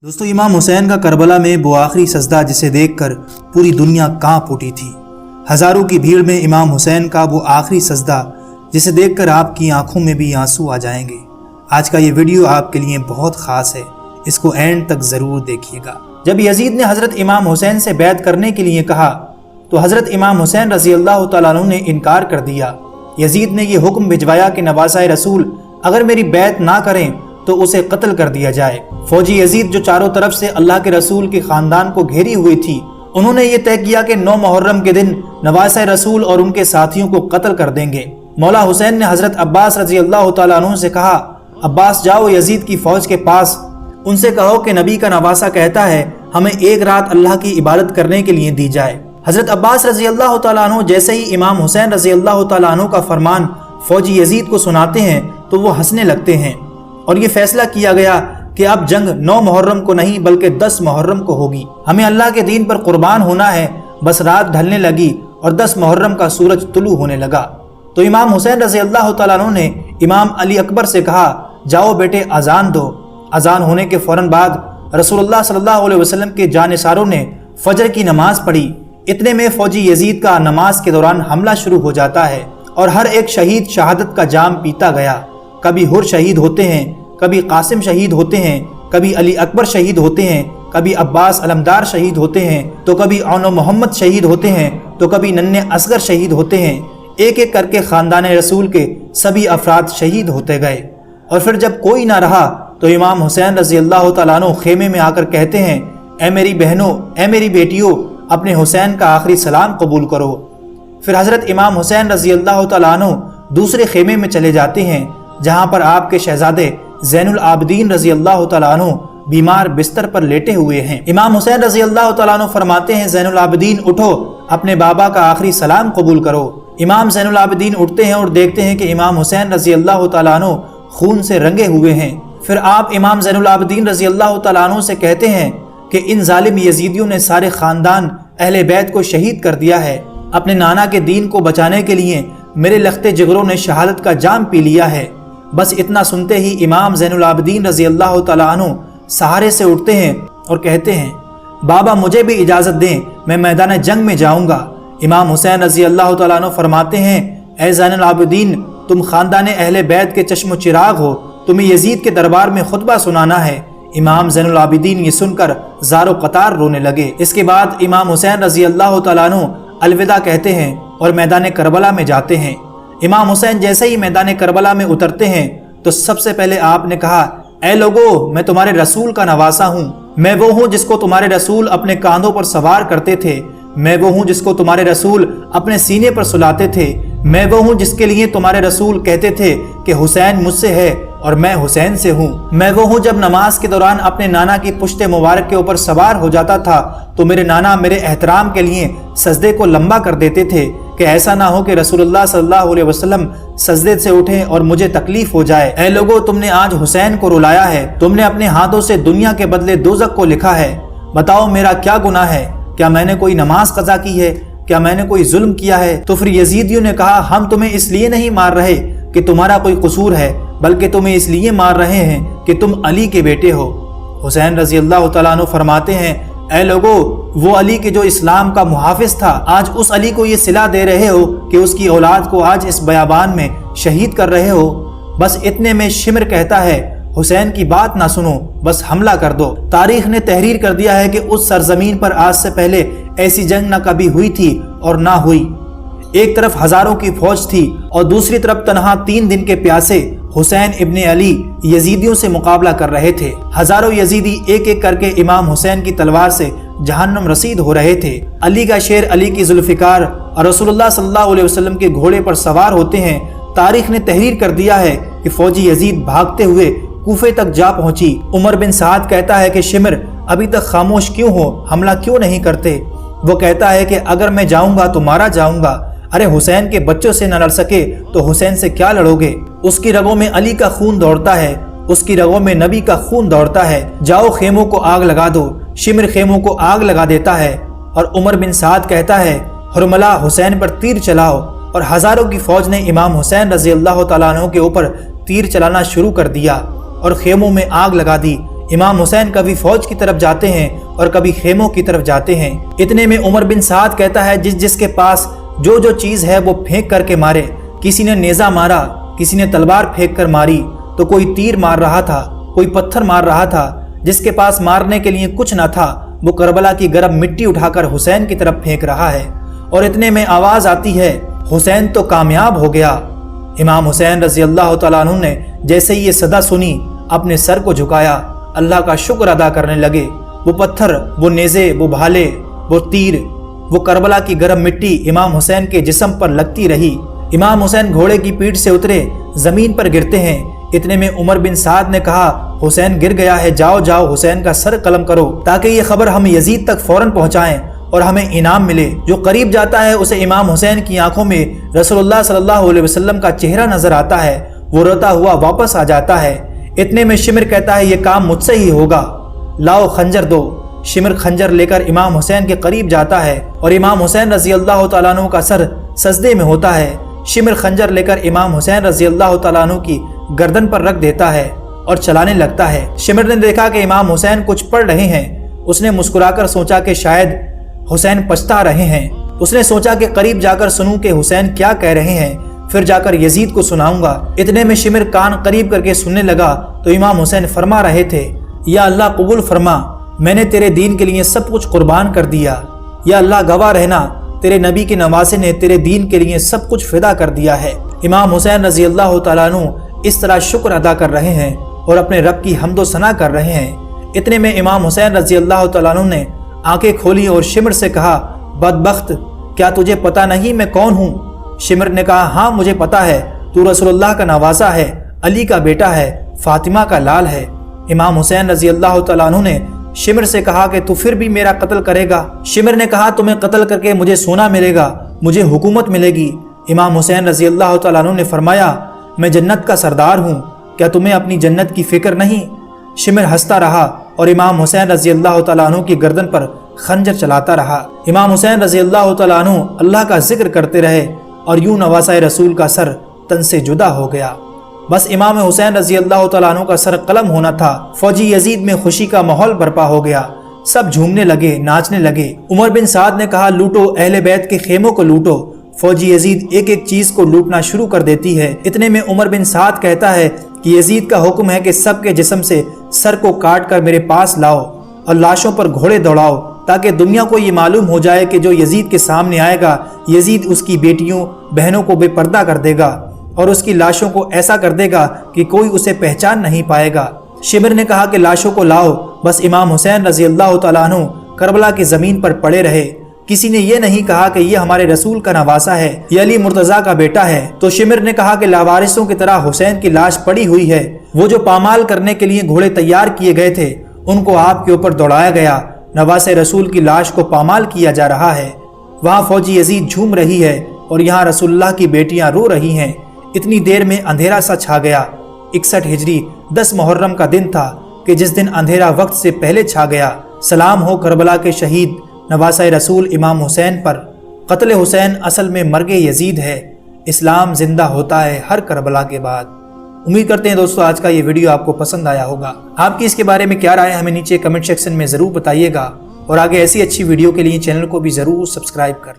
دوستو امام حسین کا کربلا میں وہ آخری سجدہ جسے دیکھ کر پوری دنیا کانپ اٹھی تھی۔ ہزاروں کی بھیڑ میں امام حسین کا وہ آخری سجدہ جسے دیکھ کر آپ کی آنکھوں میں بھی آنسو آ جائیں گے۔ آج کا یہ ویڈیو آپ کے لیے بہت خاص ہے، اس کو اینڈ تک ضرور دیکھیے گا۔ جب یزید نے حضرت امام حسین سے بیعت کرنے کے لیے کہا تو حضرت امام حسین رضی اللہ تعالیٰ عنہ نے انکار کر دیا۔ یزید نے یہ حکم بھجوایا کہ نواسۂ رسول اگر میری بیعت نہ کریں تو اسے قتل کر دیا جائے۔ فوجی یزید جو چاروں طرف سے اللہ کے رسول کے خاندان کو گھیری ہوئی تھی، انہوں نے یہ طے کیا کہ 9 محرم کے دن نواسۂ رسول اور ان کے ساتھیوں کو قتل کر دیں گے۔ مولا حسین نے حضرت عباس رضی اللہ تعالیٰ عنہ سے کہا، عباس جاؤ یزید کی فوج کے پاس، ان سے کہو کہ نبی کا نواسہ کہتا ہے ہمیں ایک رات اللہ کی عبادت کرنے کے لیے دی جائے۔ حضرت عباس رضی اللہ تعالیٰ عنہ جیسے ہی امام حسین رضی اللہ تعالیٰ عنہ کا فرمان فوجی یزید کو سناتے ہیں تو وہ ہنسنے لگتے ہیں، اور یہ فیصلہ کیا گیا کہ اب جنگ 9 محرم کو نہیں بلکہ 10 محرم کو ہوگی۔ ہمیں اللہ کے دین پر قربان ہونا ہے۔ بس رات ڈھلنے لگی اور 10 محرم کا سورج طلوع ہونے لگا تو امام حسین رضی اللہ تعالیٰ عنہ نے امام علی اکبر سے کہا، جاؤ بیٹے اذان دو۔ اذان ہونے کے فوراً بعد رسول اللہ صلی اللہ علیہ وسلم کے جانثاروں نے فجر کی نماز پڑھی۔ اتنے میں فوجی یزید کا نماز کے دوران حملہ شروع ہو جاتا ہے اور ہر ایک شہید شہادت کا جام پیتا گیا۔ کبھی حر شہید ہوتے ہیں، کبھی قاسم شہید ہوتے ہیں، کبھی علی اکبر شہید ہوتے ہیں، کبھی عباس علمدار شہید ہوتے ہیں، تو کبھی عون و محمد شہید ہوتے ہیں، تو کبھی ننھے اصغر شہید ہوتے ہیں۔ ایک ایک کر کے خاندان رسول کے سبھی افراد شہید ہوتے گئے، اور پھر جب کوئی نہ رہا تو امام حسین رضی اللہ تعالیٰ عنہ خیمے میں آ کر کہتے ہیں، اے میری بہنوں، اے میری بیٹیوں، اپنے حسین کا آخری سلام قبول کرو۔ پھر حضرت امام حسین رضی اللہ تعالیٰ عنہ دوسرے خیمے میں چلے جاتے ہیں جہاں پر آپ کے شہزادے زین العابدین رضی اللہ تعالیٰ عنہ بیمار بستر پر لیٹے ہوئے ہیں۔ امام حسین رضی اللہ تعالیٰ عنہ فرماتے ہیں، زین العابدین اٹھو، اپنے بابا کا آخری سلام قبول کرو۔ امام زین العابدین اٹھتے ہیں اور دیکھتے ہیں کہ امام حسین رضی اللہ تعالیٰ عنہ خون سے رنگے ہوئے ہیں۔ پھر آپ امام زین العابدین رضی اللہ تعالیٰ عنہ سے کہتے ہیں کہ ان ظالم یزیدیوں نے سارے خاندان اہل بیت کو شہید کر دیا ہے۔ اپنے نانا کے دین کو بچانے کے لیے میرے لختے جگروں نے شہادت کا جام پی لیا ہے۔ بس اتنا سنتے ہی امام زین العابدین رضی اللہ تعالیٰ عنہ سہارے سے اٹھتے ہیں اور کہتے ہیں، بابا مجھے بھی اجازت دیں، میں میدان جنگ میں جاؤں گا۔ امام حسین رضی اللہ تعالیٰ عنہ فرماتے ہیں، اے زین العابدین، تم خاندان اہل بیت کے چشم و چراغ ہو، تمہیں یزید کے دربار میں خطبہ سنانا ہے۔ امام زین العابدین یہ سن کر زار و قطار رونے لگے۔ اس کے بعد امام حسین رضی اللہ تعالیٰ عنہ الوداع کہتے ہیں اور میدان کربلا میں جاتے ہیں۔ امام حسین جیسے ہی میدان کربلا میں اترتے ہیں تو سب سے پہلے آپ نے کہا، اے لوگو، میں تمہارے رسول کا نواسہ ہوں۔ میں وہ ہوں جس کو تمہارے رسول اپنے کاندھوں پر سوار کرتے تھے۔ میں وہ ہوں جس کو تمہارے رسول اپنے سینے پر سلاتے تھے۔ میں وہ ہوں جس کے لیے تمہارے رسول کہتے تھے کہ حسین مجھ سے ہے اور میں حسین سے ہوں۔ میں وہ ہوں جب نماز کے دوران اپنے نانا کی پشت مبارک کے اوپر سوار ہو جاتا تھا تو میرے نانا میرے احترام کے لیے سجدے کو لمبا کر دیتے تھے کہ ایسا نہ ہو کہ رسول اللہ صلی اللہ علیہ وسلم سجدے سے اٹھیں اور مجھے تکلیف ہو جائے۔ اے لوگو، تم نے آج حسین کو رلایا ہے، تم نے اپنے ہاتھوں سے دنیا کے بدلے دوزخ کو لکھا ہے۔ بتاؤ میرا کیا گناہ ہے؟ کیا میں نے کوئی نماز قضا کی ہے؟ کیا میں نے کوئی ظلم کیا ہے؟ تو پھر یزیدیوں نے کہا، ہم تمہیں اس لیے نہیں مار رہے کہ تمہارا کوئی قصور ہے، بلکہ تمہیں اس لیے مار رہے ہیں کہ تم علی کے بیٹے ہو۔ حسین رضی اللہ تعالیٰ عنہ فرماتے ہیں، اے لوگو، وہ علی کے جو اسلام کا محافظ تھا، آج اس علی کو یہ صلہ دے رہے ہو کہ اس کی اولاد کو آج اس بیابان میں شہید کر رہے ہو۔ بس اتنے میں شمر کہتا ہے، حسین کی بات نہ سنو، بس حملہ کر دو۔ تاریخ نے تحریر کر دیا ہے کہ اس سرزمین پر آج سے پہلے ایسی جنگ نہ کبھی ہوئی تھی اور نہ ہوئی۔ ایک طرف ہزاروں کی فوج تھی اور دوسری طرف تنہا 3 دن کے پیاسے حسین ابن علی یزیدیوں سے مقابلہ کر رہے تھے۔ ہزاروں یزیدی ایک ایک کر کے امام حسین کی تلوار سے جہنم رسید ہو رہے تھے۔ علی کا شیر، علی کی ذوالفقار اور رسول اللہ صلی اللہ علیہ وسلم کے گھوڑے پر سوار ہوتے ہیں۔ تاریخ نے تحریر کر دیا ہے کہ فوجی یزید بھاگتے ہوئے کوفے تک جا پہنچی۔ عمر بن سعد کہتا ہے کہ شمر ابھی تک خاموش کیوں ہو، حملہ کیوں نہیں کرتے؟ وہ کہتا ہے کہ اگر میں جاؤں گا تو مارا جاؤں گا۔ ارے حسین کے بچوں سے نہ لڑ سکے تو حسین سے کیا لڑو گے؟ اس کی رگوں میں علی کا خون دوڑتا ہے، اس کی رگوں میں نبی کا خون دوڑتا ہے۔ جاؤ خیموں کو آگ لگا دو۔ شمر خیموں کو آگ لگا دیتا ہے اور عمر بن سعد کہتا ہے، حرملا حسین پر تیر چلاؤ، اور ہزاروں کی فوج نے امام حسین رضی اللہ تعالیٰ عنہ کے اوپر تیر چلانا شروع کر دیا اور خیموں میں آگ لگا دی۔ امام حسین کبھی فوج کی طرف جاتے ہیں اور کبھی خیموں کی طرف جاتے ہیں۔ اتنے میں عمر بن سعد کہتا ہے جس کے پاس جو چیز ہے وہ پھینک کر کے مارے۔ کسی نے نیزہ مارا، کسی نے تلوار پھینک کر ماری، تو کوئی تیر مار رہا تھا، کوئی پتھر مار رہا تھا۔ جس کے پاس مارنے کے لیے کچھ نہ تھا وہ کربلا کی گرم مٹی اٹھا کر حسین کی طرف پھینک رہا ہے، اور اتنے میں آواز آتی ہے حسین تو کامیاب ہو گیا۔ امام حسین رضی اللہ تعالیٰ عنہ نے جیسے ہی یہ صدا سنی اپنے سر کو جھکایا، اللہ کا شکر ادا کرنے لگے۔ وہ پتھر، وہ نیزے، وہ بھالے، وہ تیر، وہ کربلا کی گرم مٹی امام حسین کے جسم پر لگتی رہی۔ امام حسین گھوڑے کی پیٹھ سے اترے، زمین پر گرتے ہیں۔ اتنے میں عمر بن سعد نے کہا حسین گر گیا ہے، جاؤ جاؤ حسین کا سر قلم کرو تاکہ یہ خبر ہم یزید تک فوراً پہنچائیں اور ہمیں انعام ملے۔ جو قریب جاتا ہے اسے امام حسین کی آنکھوں میں رسول اللہ صلی اللہ علیہ وسلم کا چہرہ نظر آتا ہے، وہ روتا ہوا واپس آ جاتا ہے۔ اتنے میں شمر کہتا ہے یہ کام مجھ سے ہی ہوگا، لاؤ خنجر دو۔ شمر خنجر لے کر امام حسین کے قریب جاتا ہے اور امام حسین رضی اللہ تعالیٰ عنہ کا سر سجدے میں ہوتا ہے۔ شمر خنجر لے کر امام حسین رضی اللہ تعالیٰ عنہ کی گردن پر رکھ دیتا ہے اور چلانے لگتا ہے۔ شمر نے دیکھا کہ امام حسین کچھ پڑھ رہے ہیں۔ اس نے مسکرا کر سوچا کہ شاید حسین پچھتا رہے ہیں۔ اس نے سوچا کہ قریب جا کر سنوں کہ حسین کیا کہہ رہے ہیں، پھر جا کر یزید کو سناؤں گا۔ اتنے میں شمر کان قریب کر کے سننے لگا تو امام حسین فرما رہے تھے یا اللہ قبول فرما، میں نے تیرے دین کے لیے سب کچھ قربان کر دیا۔ یا اللہ گواہ رہنا، تیرے نبی کے نواسے نے تیرے دین کے لیے سب کچھ فدا کر دیا ہے۔ امام حسین رضی اللہ تعالیٰ عنہ اس طرح شکر ادا کر رہے ہیں اور اپنے رب کی حمد و ثنا کر رہے ہیں۔ اتنے میں امام حسین رضی اللہ تعالیٰ عنہ نے آنکھیں کھولی اور شمر سے کہا بدبخت، کیا تجھے پتہ نہیں میں کون ہوں؟ شمر نے کہا ہاں مجھے پتہ ہے، تو رسول اللہ کا نواسا ہے، علی کا بیٹا ہے، فاطمہ کا لال ہے۔ امام حسین رضی اللہ تعالیٰ عنہ نے شمر سے کہا کہ تو پھر بھی میرا قتل کرے گا؟ شمر نے کہا تمہیں قتل کر کے مجھے سونا ملے گا، مجھے حکومت ملے گی۔ امام حسین رضی اللہ تعالیٰ عنہ نے فرمایا میں جنت کا سردار ہوں، کیا تمہیں اپنی جنت کی فکر نہیں؟ شمر ہنستا رہا اور امام حسین رضی اللہ تعالیٰ عنہ کی گردن پر خنجر چلاتا رہا۔ امام حسین رضی اللہ تعالیٰ عنہ اللہ کا ذکر کرتے رہے اور یوں نواسۂ رسول کا سر تن سے جدا ہو گیا۔ بس امام حسین رضی اللہ تعالیٰ عنہ کا سر قلم ہونا تھا، فوجی یزید میں خوشی کا ماحول برپا ہو گیا، سب جھومنے لگے، ناچنے لگے۔ عمر بن سعد نے کہا لوٹو، اہل بیت کے خیموں کو لوٹو۔ فوجی یزید ایک ایک چیز کو لوٹنا شروع کر دیتی ہے۔ اتنے میں عمر بن سعد کہتا ہے کہ یزید کا حکم ہے کہ سب کے جسم سے سر کو کاٹ کر میرے پاس لاؤ اور لاشوں پر گھوڑے دوڑاؤ تاکہ دنیا کو یہ معلوم ہو جائے کہ جو یزید کے سامنے آئے گا یزید اس کی بیٹیوں بہنوں کو بے پردہ کر دے گا اور اس کی لاشوں کو ایسا کر دے گا کہ کوئی اسے پہچان نہیں پائے گا۔ شمر نے کہا کہ لاشوں کو لاؤ۔ بس امام حسین رضی اللہ تعالیٰ عنہ کربلا کی زمین پر پڑے رہے۔ کسی نے یہ نہیں کہا کہ یہ ہمارے رسول کا نواسا ہے، یہ علی مرتضیٰ کا بیٹا ہے۔ تو شمر نے کہا کہ لاوارثوں کی طرح حسین کی لاش پڑی ہوئی ہے، وہ جو پامال کرنے کے لیے گھوڑے تیار کیے گئے تھے ان کو آپ کے اوپر دوڑایا گیا، نواسے رسول کی لاش کو پامال کیا جا رہا ہے۔ وہاں فوجی یزید جھوم رہی ہے اور یہاں رسول اللہ کی بیٹیاں رو رہی ہیں۔ اتنی دیر میں اندھیرا سا چھا گیا۔ 61 ہجری 10 محرم کا دن تھا کہ جس دن اندھیرا وقت سے پہلے چھا گیا۔ سلام ہو کربلا کے شہید نواسۂ رسول امام حسین پر۔ قتل حسین اصل میں مرگ یزید ہے، اسلام زندہ ہوتا ہے ہر کربلا کے بعد۔ امید کرتے ہیں دوستو آج کا یہ ویڈیو آپ کو پسند آیا ہوگا۔ آپ کی اس کے بارے میں کیا رائے ہمیں نیچے کمنٹ سیکشن میں ضرور بتائیے گا، اور آگے ایسی اچھی ویڈیو کے لیے چینل کو بھی ضرور سبسکرائب کر لیں۔